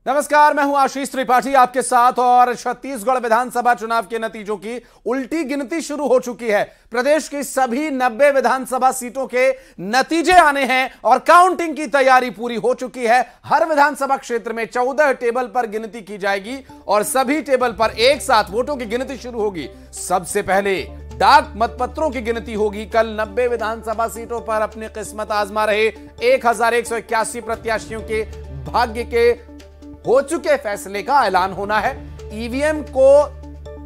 नमस्कार, मैं हूं आशीष त्रिपाठी आपके साथ। और छत्तीसगढ़ विधानसभा चुनाव के नतीजों की उल्टी गिनती शुरू हो चुकी है। प्रदेश की सभी 90 विधानसभा सीटों के नतीजे आने हैं और काउंटिंग की तैयारी पूरी हो चुकी है। हर विधानसभा क्षेत्र में 14 टेबल पर गिनती की जाएगी और सभी टेबल पर एक साथ वोटों की गिनती शुरू होगी। सबसे पहले डाक मतपत्रों की गिनती होगी। कल 90 विधानसभा सीटों पर अपनी किस्मत आजमा रहे 1181 प्रत्याशियों के भाग्य के हो चुके फैसले का ऐलान होना है। ईवीएम को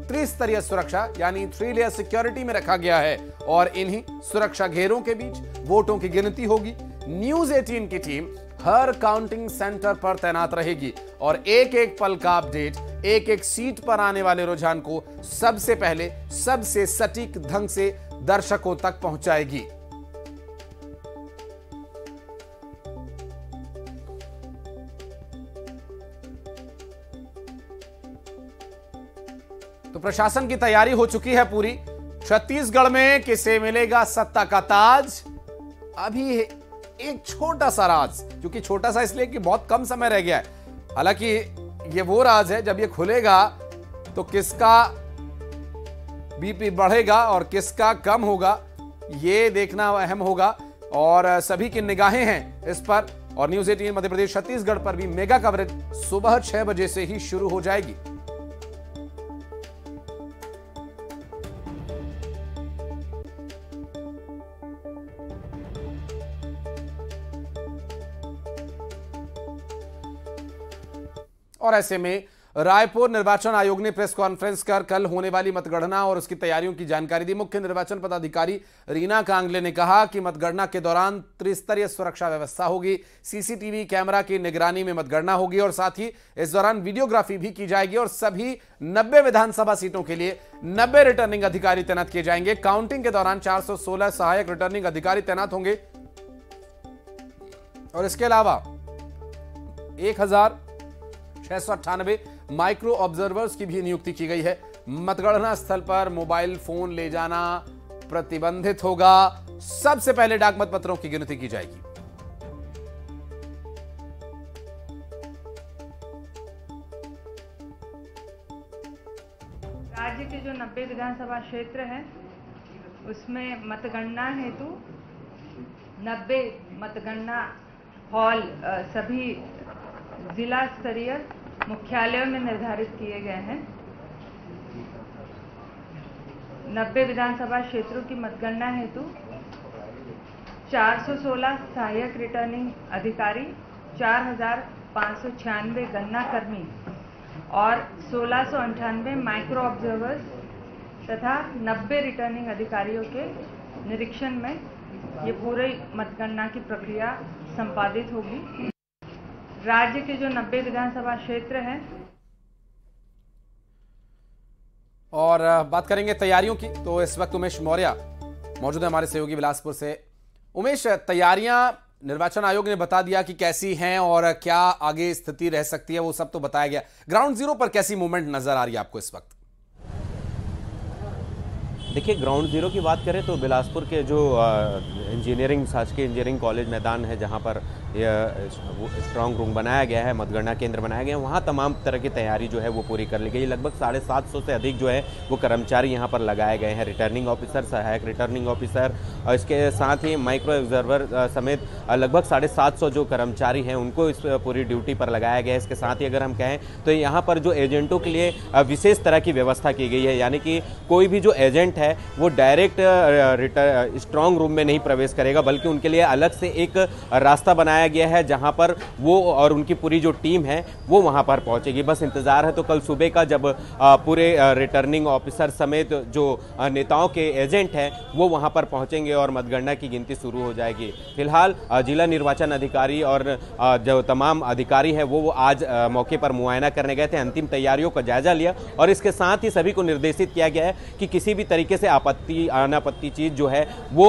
त्रिस्तरीय सुरक्षा यानी 3 लेयर सिक्योरिटी में रखा गया है और इन्हीं सुरक्षा घेरों के बीच वोटों की गिनती होगी। न्यूज 18 की टीम हर काउंटिंग सेंटर पर तैनात रहेगी और एक एक पल का अपडेट, एक एक सीट पर आने वाले रुझान को सबसे पहले सबसे सटीक ढंग से दर्शकों तक पहुंचाएगी। तो प्रशासन की तैयारी हो चुकी है पूरी। छत्तीसगढ़ में किसे मिलेगा सत्ता का ताज? अभी एक छोटा सा राज, क्योंकि छोटा सा इसलिए कि बहुत कम समय रह गया है। हालांकि ये वो राज है, जब ये खुलेगा तो किसका बीपी बढ़ेगा और किसका कम होगा, ये देखना अहम होगा। और सभी की निगाहें हैं इस पर। और न्यूज 18 मध्य प्रदेश छत्तीसगढ़ पर भी मेगा कवरेज सुबह 6 बजे से ही शुरू हो जाएगी। और ऐसे में रायपुर निर्वाचन आयोग ने प्रेस कॉन्फ्रेंस कर कल होने वाली मतगणना और उसकी तैयारियों की जानकारी दी। मुख्य निर्वाचन पदाधिकारी रीना कांगले ने कहा कि मतगणना के दौरान त्रिस्तरीय सुरक्षा व्यवस्था होगी, सीसीटीवी कैमरा की निगरानी में मतगणना होगी और साथ ही इस दौरान वीडियोग्राफी भी की जाएगी और सभी 90 विधानसभा सीटों के लिए 90 रिटर्निंग अधिकारी तैनात किए जाएंगे। काउंटिंग के दौरान 416 सहायक रिटर्निंग अधिकारी तैनात होंगे और इसके अलावा 1698 माइक्रो ऑब्जर्वर्स की भी नियुक्ति की गई है। मतगणना स्थल पर मोबाइल फोन ले जाना प्रतिबंधित होगा। सबसे पहले डाक मतपत्रों की गिनती की जाएगी। राज्य के जो 90 विधानसभा क्षेत्र है उसमें मतगणना हेतु 90 मतगणना हॉल सभी जिला स्तरीय मुख्यालयों में निर्धारित किए गए हैं। 90 विधानसभा क्षेत्रों की मतगणना हेतु 416 सहायक रिटर्निंग अधिकारी, 4596 गणना कर्मी और 1698 माइक्रो ऑब्जर्वर्स तथा 90 रिटर्निंग अधिकारियों के निरीक्षण में ये पूरी मतगणना की प्रक्रिया संपादित होगी। राज्य के जो 90 विधानसभा क्षेत्र हैं। और बात करेंगे तैयारियों की, तो इस वक्त उमेश मौर्य मौजूद है हमारे सहयोगी बिलासपुर से। उमेश, तैयारियां निर्वाचन आयोग ने बता दिया कि कैसी हैं और क्या आगे स्थिति रह सकती है, वो सब तो बताया गया। ग्राउंड जीरो पर कैसी मूवमेंट नजर आ रही है आपको इस वक्त? देखिए, ग्राउंड जीरो की बात करें तो बिलासपुर के जो इंजीनियरिंग शासकीय इंजीनियरिंग कॉलेज मैदान है, जहां पर स्ट्रांग रूम बनाया गया है, मतगणना केंद्र बनाया गया है, वहां तमाम तरह की तैयारी जो है वो पूरी कर ली गई। लगभग 750 से अधिक जो है वो कर्मचारी यहां पर लगाए गए हैं। रिटर्निंग ऑफिसर, सहायक रिटर्निंग ऑफिसर और इसके साथ ही माइक्रो ऑब्जर्वर समेत लगभग 750 जो कर्मचारी हैं उनको इस पूरी ड्यूटी पर लगाया गया है। इसके साथ ही अगर हम कहें तो यहाँ पर जो एजेंटों के लिए विशेष तरह की व्यवस्था की गई है, यानी कि कोई भी जो एजेंट है वो डायरेक्ट स्ट्रांग रूम में नहीं प्रवेश करेगा, बल्कि उनके लिए अलग से एक रास्ता बनाया गया है जहां पर वो और उनकी पूरी जो टीम है वो वहां पर पहुंचेगी। बस इंतजार है तो कल सुबह का, जब पूरे रिटर्निंग ऑफिसर समेत जो नेताओं के एजेंट हैं वो वहां पर पहुंचेंगे और मतगणना की गिनती शुरू हो जाएगी। फिलहाल जिला निर्वाचन अधिकारी और जो तमाम अधिकारी हैं वो आज मौके पर मुआयना करने गए थे, अंतिम तैयारियों का जायजा लिया और इसके साथ ही सभी को निर्देशित किया गया है कि किसी भी तरीके से आपत्ति अनापत्ति चीज जो है वो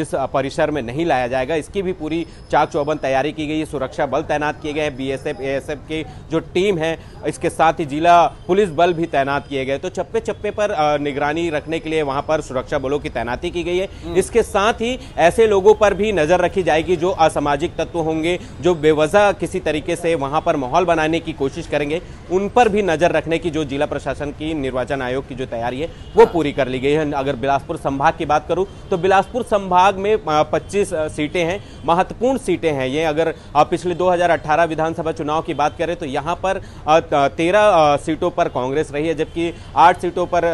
इस परिसर में नहीं लाया जाएगा। इसकी भी पूरी चाक चौबंद चाकोबंद तैयारी की गई है, सुरक्षा बल तैनात किए गए हैं, बीएसएफ एएसएफ की जो टीम है, इसके साथ ही जिला पुलिस बल भी तैनात किए गए। तो चप्पे चप्पे पर निगरानी रखने के लिए वहां पर सुरक्षा बलों की तैनाती की गई है। इसके साथ ही ऐसे लोगों पर भी नजर रखी जाएगी जो असामाजिक तत्व होंगे, जो बेवजह किसी तरीके से वहां पर माहौल बनाने की कोशिश करेंगे, उन पर भी नजर रखने की जो जिला प्रशासन की, निर्वाचन आयोग की जो तैयारी है वो पूरी कर ली गई है। अगर बिलासपुर संभाग की बात करूं तो बिलासपुर संभाग में 25 सीटें हैं, महत्वपूर्ण सीटें हैं ये। अगर पिछले 2018 विधानसभा चुनाव की बात करें तो यहां पर 13 सीटों पर कांग्रेस रही है, जबकि 8 सीटों पर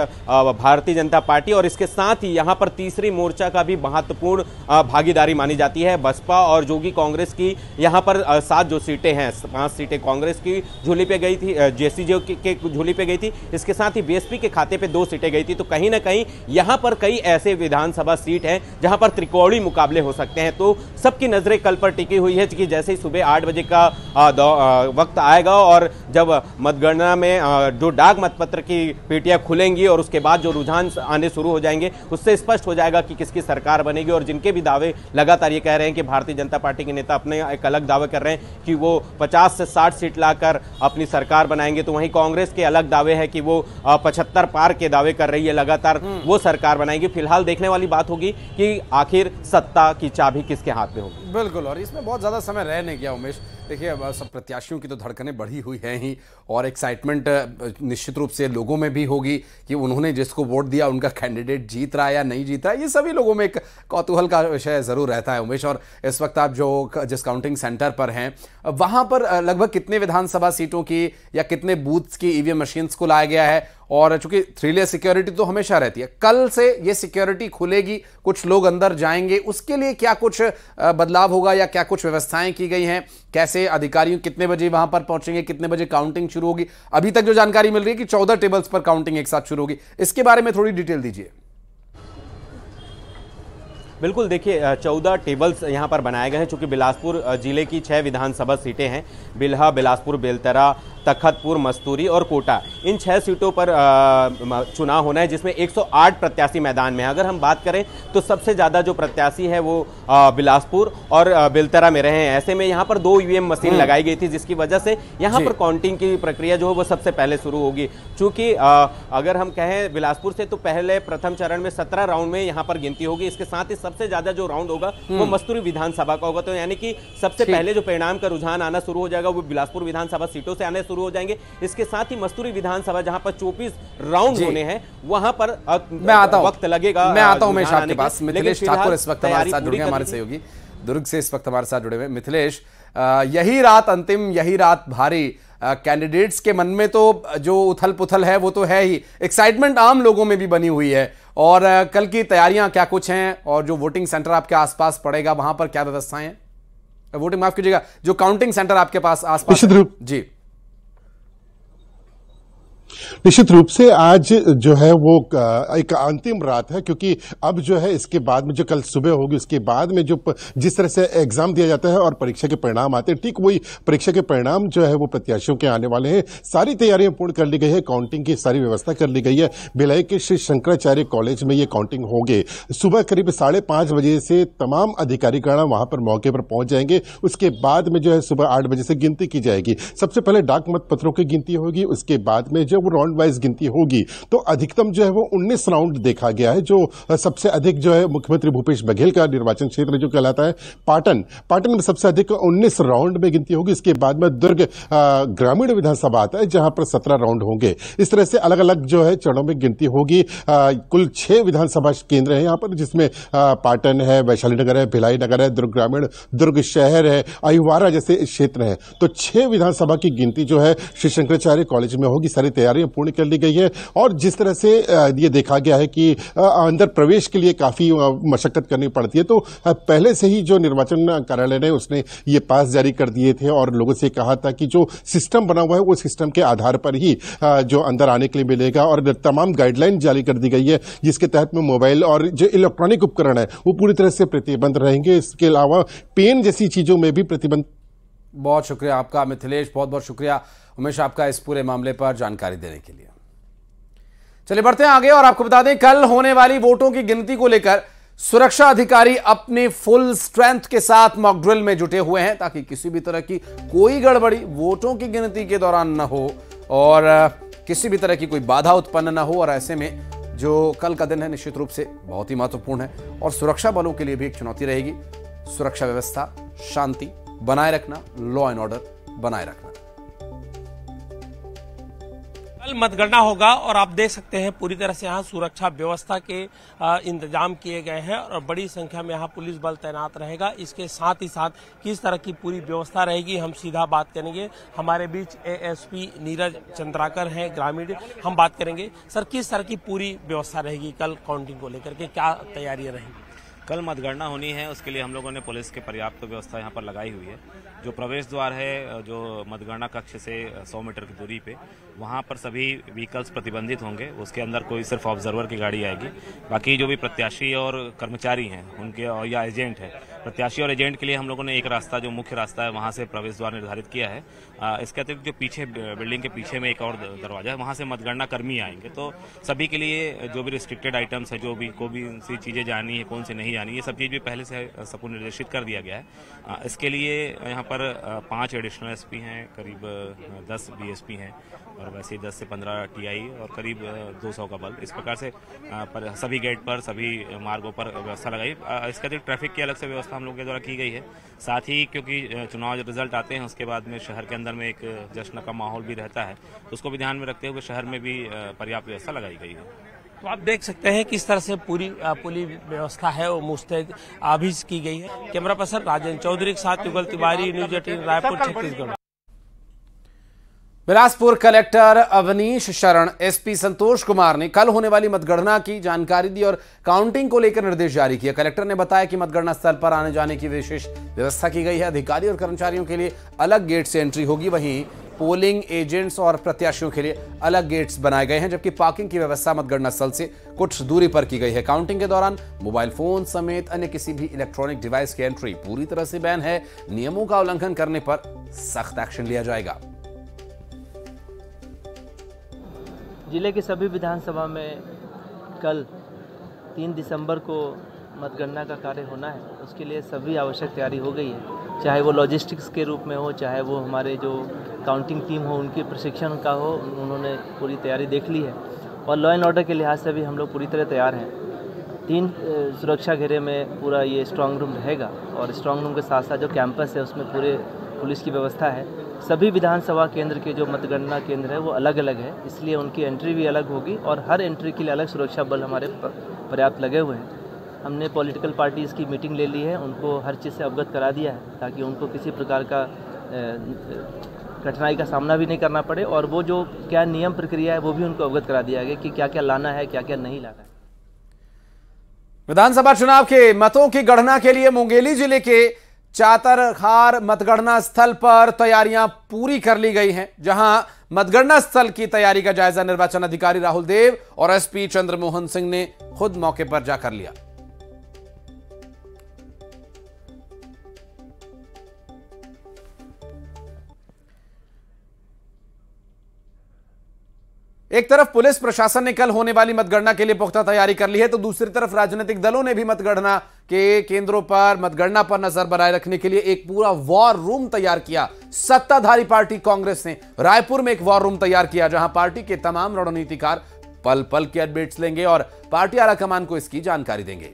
भारतीय जनता पार्टी, और इसके साथ ही यहां पर तीसरी मोर्चा का भी महत्वपूर्ण भागीदारी मानी जाती है। बसपा और जोगी कांग्रेस की यहां पर 7 जो सीटें हैं, 5 सीटें कांग्रेस की झोली पे गई थी, जेसीजे के झोली पे गई थी, इसके साथ ही बीएसपी के खाते पे 2 सीटें गई थी। तो कहीं ना कहीं यहां पर कई ऐसे विधानसभा सीट हैं जहां पर त्रिकोणीय मुकाबले हो सकते हैं। तो सबकी नजरें कल पर टिकी हुई है कि जैसे ही सुबह 8 बजे का वक्त आएगा और जब मतगणना में जो डाक मतपत्र की पेटियां खुलेंगी और उसके बाद जो रुझान आने शुरू हो जाएंगे, उससे स्पष्ट हो जाएगा कि किसकी सरकार बनेगी। और जिनके भी दावे लगातार ये कह रहे हैं कि भारतीय जनता पार्टी के नेता अपने एक अलग दावे कर रहे हैं कि वो 50 से 60 सीट लाकर अपनी सरकार बनाएंगे, तो वहीं कांग्रेस के अलग दावे हैं कि वो 75 पार के दावे कर रही है, लगातार वो सरकार बनाएगी। फिलहाल देखने वाली बात होगी कि आखिर सत्ता की चाबी किसके हाथ में होगी। बिल्कुल, और इसमें बहुत ज्यादा समय रह नहीं गया उमेश। देखिए, अब सब प्रत्याशियों की तो धड़कनें बढ़ी हुई हैं ही, और एक्साइटमेंट निश्चित रूप से लोगों में भी होगी कि उन्होंने जिसको वोट दिया उनका कैंडिडेट जीत रहा है या नहीं जीत रहा है। ये सभी लोगों में एक कौतूहल का विषय जरूर रहता है उमेश। और इस वक्त आप जिस काउंटिंग सेंटर पर हैं, वहां पर लगभग कितने विधानसभा सीटों की या कितने बूथ्स की ईवीएम मशीन्स को लाया गया है? और चूंकि 3 लेयर सिक्योरिटी तो हमेशा रहती है, कल से ये सिक्योरिटी खुलेगी, कुछ लोग अंदर जाएंगे, उसके लिए क्या कुछ बदलाव होगा या क्या कुछ व्यवस्थाएं की गई हैं? कैसे अधिकारी कितने बजे वहां पर पहुंचेंगे, कितने बजे काउंटिंग शुरू होगी? अभी तक जो जानकारी मिल रही है कि 14 टेबल्स पर काउंटिंग एक साथ शुरू होगी, इसके बारे में थोड़ी डिटेल दीजिए। बिल्कुल, देखिए 14 टेबल्स यहां पर बनाए गए हैं, चूंकि बिलासपुर जिले की 6 विधानसभा सीटें हैं, बिल्हा, बिलासपुर, बेलतरा, तखतपुर, मस्तूरी और कोटा। इन 6 सीटों पर चुनाव होना है, जिसमें 108 प्रत्याशी मैदान में है। अगर हम बात करें तो सबसे ज्यादा जो प्रत्याशी है वो बिलासपुर और बेलतरा में रहे हैं। ऐसे में यहाँ पर 2 ईवीएम मशीन लगाई गई थी, जिसकी वजह से यहाँ पर काउंटिंग की प्रक्रिया जो है वो सबसे पहले शुरू होगी। चूंकि अगर हम कहें बिलासपुर से, तो पहले प्रथम चरण में 17 राउंड में यहाँ पर गिनती होगी। इसके साथ ही सबसे ज्यादा जो राउंड होगा वो मस्तूरी विधानसभा का होगा। तो यानी कि सबसे पहले जो परिणाम का रुझान आना शुरू हो जाएगा वो बिलासपुर विधानसभा सीटों से आने शुरू हो जाएंगे। इसके साथ ही मस्तूरी विधानसभा जहां पर 24 राउंड होने हैं, वहां पर मैं आता हूं, वक्त लगेगा। मैं आता हूं उमेश आपके पास। मिथिलेश ठाकुर इस वक्त हमारे साथ जुड़े, हमारे सहयोगी दुर्ग से इस वक्त हमारे साथ जुड़े हुए। मिथिलेश, यही रात अंतिम, यही रात भारी, कैंडिडेट्स के मन में तो जो उथल पुथल है वो तो है ही, एक्साइटमेंट आम लोगों में भी बनी हुई है। और कल की तैयारियां क्या कुछ हैं, और जो वोटिंग सेंटर आपके आसपास पड़ेगा वहां पर क्या व्यवस्थाएं हैं? वोटिंग, माफ कीजिएगा, जो काउंटिंग सेंटर आपके पास आसपास जी। निश्चित रूप से आज जो है वो एक अंतिम रात है, क्योंकि अब जो है इसके बाद में जो कल सुबह होगी उसके बाद में जो जिस तरह से एग्जाम दिया जाता है और परीक्षा के परिणाम आते हैं, ठीक वही परीक्षा के परिणाम जो है वो प्रत्याशियों के आने वाले हैं। सारी तैयारियां पूर्ण कर ली गई है, काउंटिंग की सारी व्यवस्था कर ली गई है। भिलाई के श्री शंकराचार्य कॉलेज में ये काउंटिंग होंगे। सुबह करीब 5:30 बजे से तमाम अधिकारीगण वहां पर मौके पर पहुंच जाएंगे। उसके बाद में जो है सुबह 8 बजे से गिनती की जाएगी। सबसे पहले डाक मत पत्रों की गिनती होगी, उसके बाद में जब राउंड वाइज गिनती होगी तो अधिकतम जो है वो 19 राउंड देखा गया है। जो सबसे अधिक जो है मुख्यमंत्री भूपेश बघेल का निर्वाचन क्षेत्र जो कहलाता है पाटन में सबसे अधिक 19 राउंड में गिनती होगी। इसके बाद में दुर्ग ग्रामीण विधानसभा आता है जहां पर 17 राउंड होंगे। इस तरह से अलग अलग जो है चरणों में गिनती होगी। कुल 6 विधानसभा केंद्र है यहां पर, जिसमें पाटन है, वैशाली नगर है, भिलाई नगर है, दुर्ग ग्रामीण, दुर्ग शहर है, अहिवारा जैसे क्षेत्र है। तो 6 विधानसभा की गिनती जो है श्री शंकराचार्य कॉलेज में होगी। सारी तैयारियां पूर्ण कर ली गई है। और जिस तरह से ये देखा गया है कि अंदर प्रवेश के लिए काफी मशक्कत करनी पड़ती है, तो पहले से ही जो निर्वाचन कार्यालय ने उसने ये पास जारी कर दिए थे और लोगों से कहा था कि जो सिस्टम बना हुआ है वो सिस्टम के आधार पर ही जो अंदर आने के लिए मिलेगा। और तमाम गाइडलाइन जारी कर दी गई है, जिसके तहत में मोबाइल और जो इलेक्ट्रॉनिक उपकरण है वो पूरी तरह से प्रतिबंध रहेंगे। इसके अलावा पेन जैसी चीजों में भी प्रतिबंध। बहुत शुक्रिया आपका मिथिलेश, बहुत बहुत शुक्रिया उमेश आपका इस पूरे मामले पर जानकारी देने के लिए। चलिए बढ़ते हैं आगे और आपको बता दें, कल होने वाली वोटों की गिनती को लेकर सुरक्षा अधिकारी अपनी फुल स्ट्रेंथ के साथ मॉक ड्रिल में जुटे हुए हैं ताकि किसी भी तरह की कोई गड़बड़ी वोटों की गिनती के दौरान न हो और किसी भी तरह की कोई बाधा उत्पन्न न हो। और ऐसे में जो कल का दिन है निश्चित रूप से बहुत ही महत्वपूर्ण है और सुरक्षा बलों के लिए भी एक चुनौती रहेगी। सुरक्षा व्यवस्था, शांति बनाए रखना, लॉ एंड ऑर्डर बनाए रखना। कल मतगणना होगा और आप देख सकते हैं पूरी तरह से यहाँ सुरक्षा व्यवस्था के इंतजाम किए गए हैं और बड़ी संख्या में यहाँ पुलिस बल तैनात रहेगा। इसके साथ ही साथ किस तरह की पूरी व्यवस्था रहेगी हम सीधा बात करेंगे। हमारे बीच एएसपी नीरज चंद्राकर हैं ग्रामीण, हम बात करेंगे। सर, किस तरह की पूरी व्यवस्था रहेगी कल काउंटिंग को लेकर के, क्या तैयारियां रहेंगी? कल मतगणना होनी है, उसके लिए हम लोगों ने पुलिस के पर्याप्त व्यवस्था यहाँ पर लगाई हुई है। जो प्रवेश द्वार है जो मतगणना कक्ष से 100 मीटर की दूरी पे, वहाँ पर सभी व्हीकल्स प्रतिबंधित होंगे। उसके अंदर कोई सिर्फ ऑब्जर्वर की गाड़ी आएगी। बाकी जो भी प्रत्याशी और कर्मचारी हैं उनके या एजेंट है, प्रत्याशी और एजेंट के लिए हम लोगों ने एक रास्ता जो मुख्य रास्ता है वहाँ से प्रवेश द्वार निर्धारित किया है। इसके अतिरिक्त जो पीछे बिल्डिंग के पीछे में एक और दरवाजा है, वहाँ से मतगणना कर्मी आएंगे। तो सभी के लिए जो भी रिस्ट्रिक्टेड आइटम्स है, जो भी कोई सी चीज़ें जानी है, कौन सी नहीं जानी, ये सब चीज़ भी पहले से सबको निर्देशित कर दिया गया है। इसके लिए यहाँ पर 5 एडिशनल एसपी हैं, करीब 10 बीएसपी हैं और वैसे ही 10 से 15 टीआई और करीब 200 का बल। इस प्रकार से सभी गेट पर, सभी मार्गों पर व्यवस्था लगाई। इसके अतिरिक्त ट्रैफिक की अलग से व्यवस्था हम लोगों के द्वारा की गई है। साथ ही क्योंकि चुनाव रिजल्ट आते हैं उसके बाद में शहर के अंदर में एक जश्न का माहौल भी रहता है, तो उसको भी ध्यान में रखते हुए शहर में भी पर्याप्त व्यवस्था लगाई गई है। तो आप देख सकते हैं किस तरह से पूरी व्यवस्था है वो मुस्तैद अभी की गई है। कैमरा पर्सन राजेंद्र चौधरी के साथ युगल तिवारी, न्यूज 18 रायपुर, छत्तीसगढ़। बिलासपुर कलेक्टर अवनीश शरण, एसपी संतोष कुमार ने कल होने वाली मतगणना की जानकारी दी और काउंटिंग को लेकर निर्देश जारी किया। कलेक्टर ने बताया कि मतगणना स्थल पर आने जाने की विशेष व्यवस्था की गई है। अधिकारी और कर्मचारियों के लिए अलग गेट से एंट्री होगी, वहीं पोलिंग एजेंट्स और प्रत्याशियों के लिए अलग गेट्स बनाए गए हैं, जबकि पार्किंग की व्यवस्था मतगणना स्थल से कुछ दूरी पर की गई है। काउंटिंग के दौरान मोबाइल फोन समेत अन्य किसी भी इलेक्ट्रॉनिक डिवाइस की एंट्री पूरी तरह से बैन है। नियमों का उल्लंघन करने पर सख्त एक्शन लिया जाएगा। जिले के सभी विधानसभा में कल 3 दिसंबर को मतगणना का कार्य होना है। उसके लिए सभी आवश्यक तैयारी हो गई है, चाहे वो लॉजिस्टिक्स के रूप में हो, चाहे वो हमारे जो काउंटिंग टीम हो उनके प्रशिक्षण का हो, उन्होंने पूरी तैयारी देख ली है। और लॉ एंड ऑर्डर के लिहाज से भी हम लोग पूरी तरह तैयार हैं। 3 सुरक्षा घेरे में पूरा ये स्ट्रांग रूम रहेगा और स्ट्रांग रूम के साथ साथ जो कैंपस है उसमें पूरे पुलिस की व्यवस्था है। सभी विधानसभा केंद्र के जो मतगणना केंद्र है वो अलग अलग है, इसलिए उनकी एंट्री भी अलग होगी और हर एंट्री के लिए अलग सुरक्षा बल हमारे पर्याप्त लगे हुए हैं। हमने पॉलिटिकल पार्टीज़ की मीटिंग ले ली है, उनको हर चीज़ से अवगत करा दिया है ताकि उनको किसी प्रकार का कठिनाई का सामना भी नहीं करना पड़े और वो जो क्या नियम प्रक्रिया है वो भी उनको अवगत करा दिया गया कि क्या क्या लाना है, क्या क्या नहीं लाना है। विधानसभा चुनाव के मतों की गणना के लिए मुंगेली जिले के चातरखार मतगणना स्थल पर तैयारियां पूरी कर ली गई हैं, जहां मतगणना स्थल की तैयारी का जायजा निर्वाचन अधिकारी राहुल देव और एसपी चंद्रमोहन सिंह ने खुद मौके पर जाकर लिया। एक तरफ पुलिस प्रशासन ने कल होने वाली मतगणना के लिए पुख्ता तैयारी कर ली है, तो दूसरी तरफ राजनीतिक दलों ने भी मतगणना के केंद्रों पर मतगणना पर नजर बनाए रखने के लिए एक पूरा वॉर रूम तैयार किया। सत्ताधारी पार्टी कांग्रेस ने रायपुर में एक वॉर रूम तैयार किया, जहां पार्टी के तमाम रणनीतिकार पल पल के अपडेट्स लेंगे और पार्टी आलाकमान को इसकी जानकारी देंगे।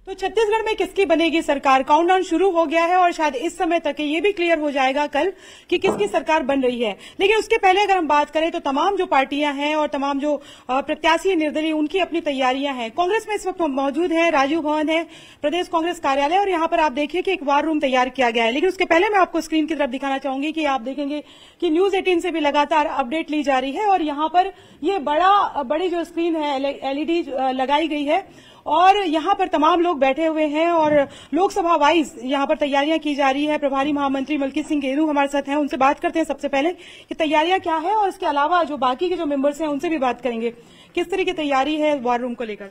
तो छत्तीसगढ़ में किसकी बनेगी सरकार, काउंटडाउन शुरू हो गया है और शायद इस समय तक ये भी क्लियर हो जाएगा कल कि किसकी सरकार बन रही है। लेकिन उसके पहले अगर हम बात करें तो तमाम जो पार्टियां हैं और तमाम जो प्रत्याशी निर्दलीय उनकी अपनी तैयारियां हैं। कांग्रेस में इस वक्त मौजूद है, राजीव भवन है प्रदेश कांग्रेस कार्यालय, और यहाँ पर आप देखिए कि एक वार रूम तैयार किया गया है। लेकिन उसके पहले मैं आपको स्क्रीन की तरफ दिखाना चाहूंगी कि आप देखेंगे कि न्यूज 18 से भी लगातार अपडेट ली जा रही है और यहाँ पर ये बड़ी जो स्क्रीन है एलईडी लगाई गई है और यहाँ पर तमाम लोग बैठे हुए हैं और लोकसभा वाइज यहाँ पर तैयारियां की जा रही है। प्रभारी महामंत्री मलकीत सिंह गेरू हमारे साथ हैं, उनसे बात करते हैं सबसे पहले कि तैयारियां क्या है और इसके अलावा जो बाकी के जो मेंबर्स हैं उनसे भी बात करेंगे किस तरह की तैयारी है वार रूम को लेकर।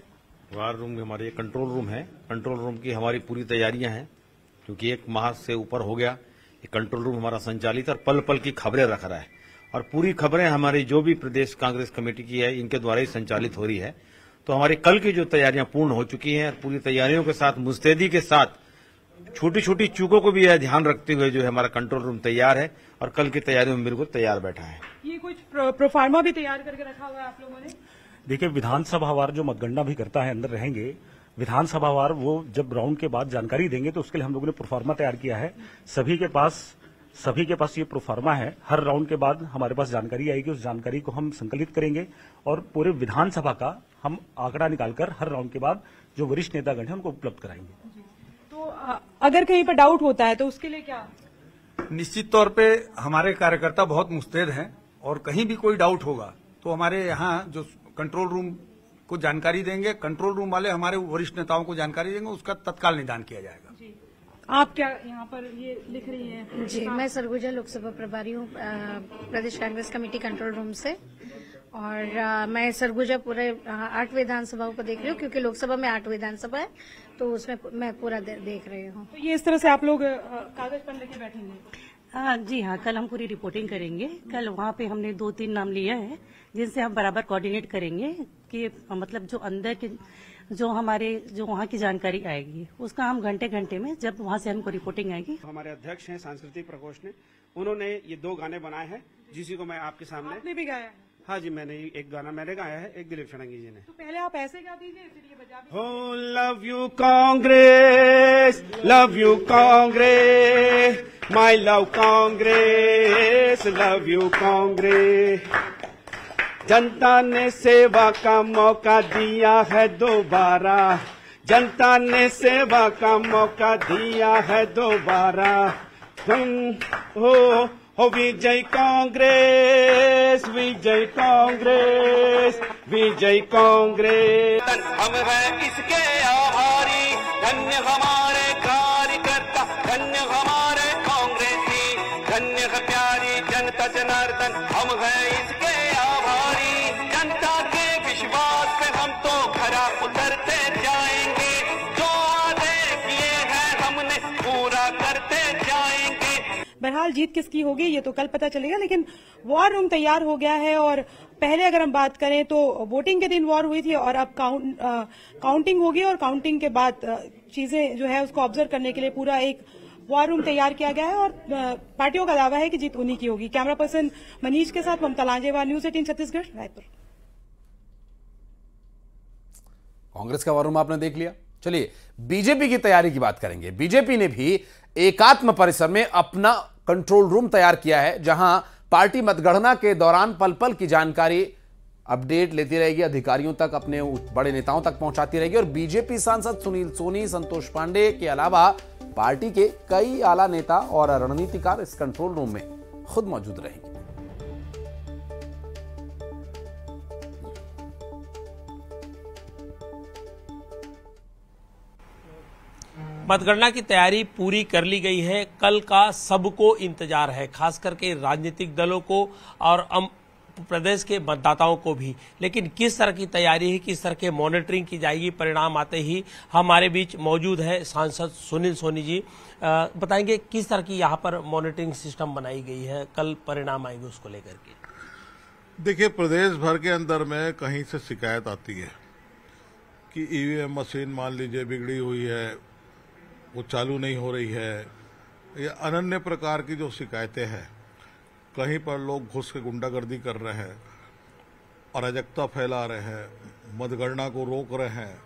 वार रूम हमारे कंट्रोल रूम है, कंट्रोल रूम की हमारी पूरी तैयारियां हैं क्योंकि 1 माह से ऊपर हो गया ये कंट्रोल रूम हमारा संचालित और पल पल की खबरें रख रहा है और पूरी खबरें हमारी जो भी प्रदेश कांग्रेस कमेटी की है इनके द्वारा ही संचालित हो रही है। तो हमारी कल की जो तैयारियां पूर्ण हो चुकी हैं, पूरी तैयारियों के साथ मुस्तैदी के साथ छोटी छोटी चूकों को भी यह ध्यान रखते हुए जो है हमारा कंट्रोल रूम तैयार है और कल की तैयारियों में बिल्कुल तैयार बैठा है। ये कुछ प्रोफार्मा भी तैयार करके रखा हुआ है आप लोगों ने? देखिए, विधानसभावार जो मतगणना भी करता है अंदर रहेंगे, विधानसभावार वो जब राउंड के बाद जानकारी देंगे तो उसके लिए हम लोगों ने प्रोफार्मा तैयार किया है। सभी के पास ये प्रोफार्मा है। हर राउंड के बाद हमारे पास जानकारी आएगी, उस जानकारी को हम संकलित करेंगे और पूरे विधानसभा का हम आंकड़ा निकालकर हर राउंड के बाद जो वरिष्ठ नेतागण हैं उनको उपलब्ध कराएंगे। तो अगर कहीं पर डाउट होता है तो उसके लिए क्या? निश्चित तौर पे हमारे कार्यकर्ता बहुत मुस्तैद हैं और कहीं भी कोई डाउट होगा तो हमारे यहाँ जो कंट्रोल रूम को जानकारी देंगे, कंट्रोल रूम वाले हमारे वरिष्ठ नेताओं को जानकारी देंगे, उसका तत्काल निदान किया जाएगा। आप क्या यहाँ पर ये लिख रही हैं? जी, मैं सरगुजा लोकसभा प्रभारी हूँ प्रदेश कांग्रेस कमेटी कंट्रोल रूम से, और मैं सरगुजा पूरे 8 विधानसभाओं को देख रही हूँ क्योंकि लोकसभा में 8 विधानसभा है तो उसमें मैं पूरा देख रही हूँ। तो ये इस तरह से आप लोग कागज पर लेके बैठेंगे? जी हाँ, कल हम पूरी रिपोर्टिंग करेंगे। कल वहाँ पे हमने 2-3 नाम लिए हैं जिनसे हम बराबर कोऑर्डिनेट करेंगे कि मतलब जो अंदर के जो वहाँ की जानकारी आएगी उसका हम घंटे में जब वहाँ से हमको रिपोर्टिंग आएगी। हमारे अध्यक्ष हैं सांस्कृतिक प्रकोष्ठ ने, उन्होंने ये 2 गाने बनाए हैं जिसी को मैं आपके सामने। आपने भी गाया है? हाँ जी, मैंने एक गाना गाया है, एक दिलीप षडंगी जी ने। तो पहले आप ऐसे गा दीजिए फिर ये बजा दीजिए। हो love you Congress, love you Congress, my love Congress, love you Congress. जनता ने सेवा का मौका दिया है दोबारा, जनता ने सेवा का मौका दिया है दोबारा। हो विजय कांग्रेस, विजय कांग्रेस, विजय कांग्रेस। हम हैं इसके आभारी, धन्य हमारे कार्यकर्ता, धन्य हमारे कांग्रेसी, धन्य है प्यारी जनता जनार्दन। हम हैं इसके आभारी, जनता के विश्वास पे हम तो खरा उतरते जाएंगे, जो वादे किए हैं हमने पूरा करते जाएंगे। बहरहाल जीत किसकी होगी ये तो कल पता चलेगा, लेकिन वॉर रूम तैयार हो गया है। और पहले अगर हम बात करें तो वोटिंग के दिन वॉर हुई थी और अब काउंटिंग होगी और काउंटिंग के बाद चीजें जो है उसको ऑब्जर्व करने के लिए पूरा एक वॉर रूम तैयार किया गया है और पार्टियों का दावा है कि जीत उन्हीं की होगी। कैमरा पर्सन मनीष के साथ ममता लांजेवाल, न्यूज 18 छत्तीसगढ़, रायपुर। कांग्रेस का वॉर रूम आपने देख लिया। चलिए बीजेपी की तैयारी की बात करेंगे। बीजेपी ने भी एकात्म परिसर में अपना कंट्रोल रूम तैयार किया है, जहां पार्टी मतगणना के दौरान पल पल की जानकारी अपडेट लेती रहेगी, अधिकारियों तक, अपने बड़े नेताओं तक पहुंचाती रहेगी। और बीजेपी सांसद सुनील सोनी, संतोष पांडे के अलावा पार्टी के कई आला नेता और रणनीतिकार इस कंट्रोल रूम में खुद मौजूद रहेंगे। मतगणना की तैयारी पूरी कर ली गई है। कल का सबको इंतजार है, खास करके राजनीतिक दलों को और प्रदेश के मतदाताओं को भी। लेकिन किस तरह की तैयारी है, किस तरह के मॉनिटरिंग की जाएगी, परिणाम आते ही हमारे बीच मौजूद है सांसद सुनील सोनी जी। बताएंगे किस तरह की यहाँ पर मॉनिटरिंग सिस्टम बनाई गई है, कल परिणाम आएंगे उसको लेकर के। देखिए, प्रदेश भर के अंदर में कहीं से शिकायत आती है कि ईवीएम मशीन मान लीजिए बिगड़ी हुई है, वो चालू नहीं हो रही है, ये अनन्य प्रकार की जो शिकायतें हैं। कहीं पर लोग घुस के गुंडागर्दी कर रहे हैं, अराजकता फैला रहे हैं, मतगणना को रोक रहे हैं।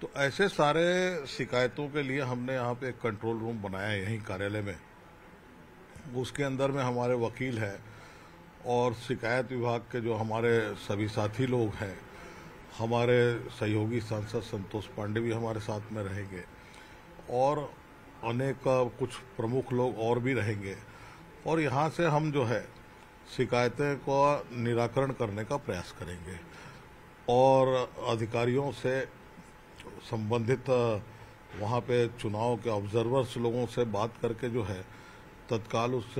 तो ऐसे सारे शिकायतों के लिए हमने यहाँ पे एक कंट्रोल रूम बनाया है यहीं कार्यालय में। उसके अंदर में हमारे वकील हैं और शिकायत विभाग के जो हमारे सभी साथी लोग हैं, हमारे सहयोगी सांसद संतोष पांडे भी हमारे साथ में रहेंगे और अनेक कुछ प्रमुख लोग और भी रहेंगे। और यहाँ से हम जो है शिकायतें को निराकरण करने का प्रयास करेंगे और अधिकारियों से संबंधित वहाँ पे चुनाव के ऑब्जर्वर्स लोगों से बात करके जो है तत्काल उस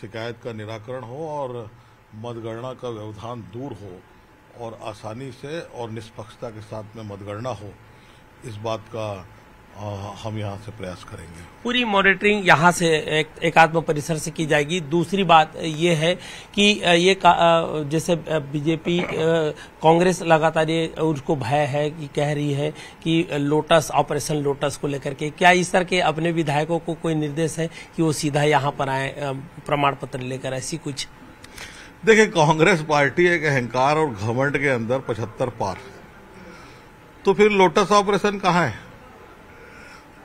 शिकायत का निराकरण हो और मतगणना का व्यवधान दूर हो और आसानी से और निष्पक्षता के साथ में मतगणना हो, इस बात का हम यहाँ से प्रयास करेंगे। पूरी मॉनिटरिंग यहाँ से एकात्म परिसर से की जाएगी। दूसरी बात ये है कि ये जैसे बीजेपी कांग्रेस लगातार ये उसको भय है कि कह रही है कि लोटस ऑपरेशन लोटस को लेकर के क्या इस तरह के अपने विधायकों को कोई निर्देश है कि वो सीधा यहाँ पर आए प्रमाण पत्र लेकर, ऐसी कुछ? देखिए, कांग्रेस पार्टी एक अहंकार और घमंड के अंदर 75 पार, तो फिर लोटस ऑपरेशन कहाँ है?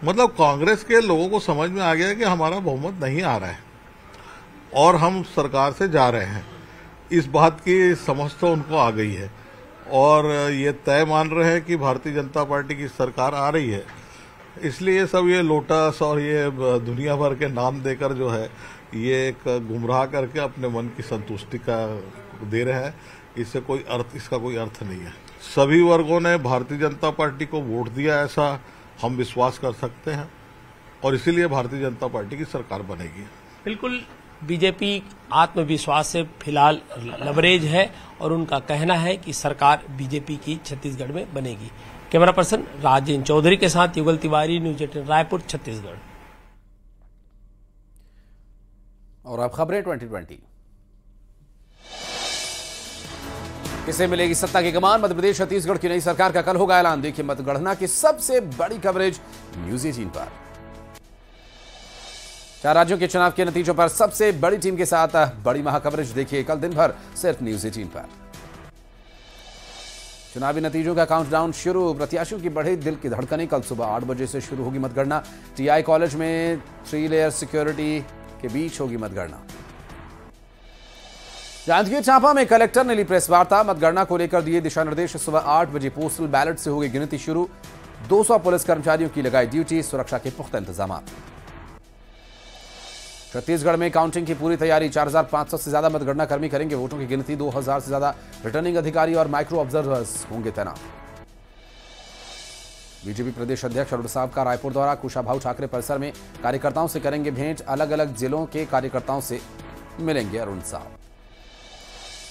मतलब कांग्रेस के लोगों को समझ में आ गया कि हमारा बहुमत नहीं आ रहा है और हम सरकार से जा रहे हैं, इस बात की समझ तो उनको आ गई है और ये तय मान रहे हैं कि भारतीय जनता पार्टी की सरकार आ रही है। इसलिए सब ये लोटस और ये दुनिया भर के नाम देकर जो है ये एक गुमराह करके अपने मन की संतुष्टि का दे रहे हैं। इसका कोई अर्थ नहीं है। सभी वर्गों ने भारतीय जनता पार्टी को वोट दिया, ऐसा हम विश्वास कर सकते हैं और इसीलिए भारतीय जनता पार्टी की सरकार बनेगी। बिल्कुल, बीजेपी आत्मविश्वास से फिलहाल लबरेज है और उनका कहना है कि सरकार बीजेपी की छत्तीसगढ़ में बनेगी। कैमरा पर्सन राजेंद्र चौधरी के साथ युगल तिवारी, न्यूज 18 रायपुर, छत्तीसगढ़। और अब खबरें 2020। किसे मिलेगी सत्ता की कमान? मध्य प्रदेश छत्तीसगढ़ की नई सरकार का कल होगा ऐलान। देखिए मतगणना की सबसे बड़ी कवरेज न्यूज 18 पर। 4 राज्यों के चुनाव के नतीजों पर सबसे बड़ी टीम के साथ बड़ी महाकवरेज देखिए कल दिन भर सिर्फ न्यूज 18 पर। चुनावी नतीजों का काउंटडाउन शुरू। प्रत्याशियों की बढ़ी दिल की धड़कनें। कल सुबह 8 बजे से शुरू होगी मतगणना। टीआई कॉलेज में 3 लेयर सिक्योरिटी के बीच होगी मतगणना। जांजगीर चांपा में कलेक्टर ने ली प्रेस वार्ता। मतगणना को लेकर दिए दिशा निर्देश। सुबह 8 बजे पोस्टल बैलेट से होगी गिनती शुरू। 200 पुलिस कर्मचारियों की लगाई ड्यूटी। सुरक्षा के पुख्ता इंतजाम। छत्तीसगढ़ में काउंटिंग की पूरी तैयारी। 4500 से ज्यादा मतगणना कर्मी करेंगे वोटों की गिनती। 2000 से ज्यादा रिटर्निंग अधिकारी और माइक्रो ऑब्जर्वर्स होंगे तैनात। बीजेपी प्रदेश अध्यक्ष अरुण साहब का रायपुर दौरा। कुशाभाऊ ठाकरे परिसर में कार्यकर्ताओं से करेंगे भेंट। अलग अलग जिलों के कार्यकर्ताओं से मिलेंगे अरुण साहब।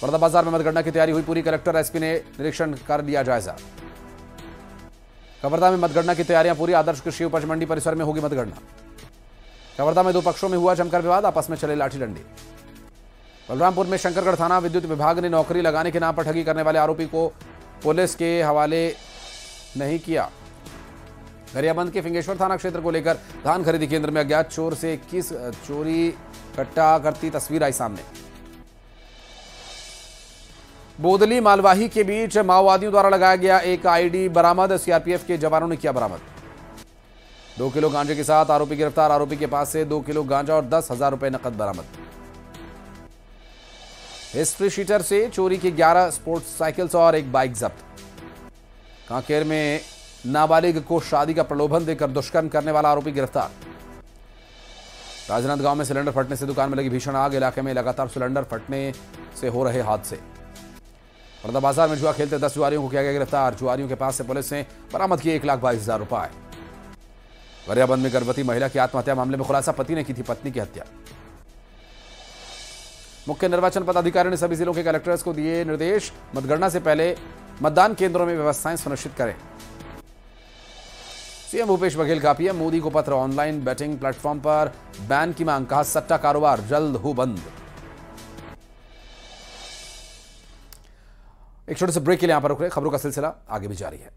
बलौदाबाजार में मतगणना की तैयारी हुई पूरी। कलेक्टर एसपी ने निरीक्षण कर लिया जायजा। कवर्धा में मतगणना की तैयारियां पूरी। आदर्श कृषि उपज मंडी परिसर में होगी मतगणना। कवर्धा में 2 पक्षों में हुआ जमकर विवाद। आपस में चले लाठी डंडे। बलरामपुर में शंकरगढ़ थाना विद्युत विभाग ने नौकरी लगाने के नाम पर ठगी करने वाले आरोपी को पुलिस के हवाले नहीं किया। गरियाबंद के फिंगेश्वर थाना क्षेत्र को लेकर धान खरीदी केंद्र में अज्ञात चोर से 21 चोरी कट्टा करती तस्वीर आई सामने। बोदली मालवाही के बीच माओवादियों द्वारा लगाया गया एक आईडी बरामद। सीआरपीएफ के जवानों ने किया बरामद। 2 किलो गांजे के साथ आरोपी गिरफ्तार। आरोपी के पास से 2 किलो गांजा और 10,000 रुपए नकद बरामद। हिस्ट्री शीटर से चोरी की 11 स्पोर्ट्स साइकिल्स और एक बाइक जब्त। कांकेर में नाबालिग को शादी का प्रलोभन देकर दुष्कर्म करने वाला आरोपी गिरफ्तार। राजनांदगांव में सिलेंडर फटने से दुकान में लगी भीषण आग। इलाके में लगातार सिलेंडर फटने से हो रहे हादसे। बलौदाबाजार में जुआ खेलते 10 जुआरियों को किया गया गिरफ्तार। जुआरियों के पास से पुलिस ने बरामद किए 1,22,000 रुपए। गरियाबंद में गर्भवती महिला की आत्महत्या मामले में खुलासा। पति ने की थी पत्नी की हत्या। मुख्य निर्वाचन पदाधिकारी ने सभी जिलों के कलेक्टर्स को दिए निर्देश। मतगणना से पहले मतदान केंद्रों में व्यवस्थाएं सुनिश्चित करें। सीएम भूपेश बघेल का पीएम मोदी को पत्र। ऑनलाइन बैटिंग प्लेटफॉर्म पर बैन की मांग। कहा सट्टा कारोबार जल्द हो बंद। एक छोटे से ब्रेक के लिए यहां पर रुक रहे। खबरों का सिलसिला आगे भी जारी है।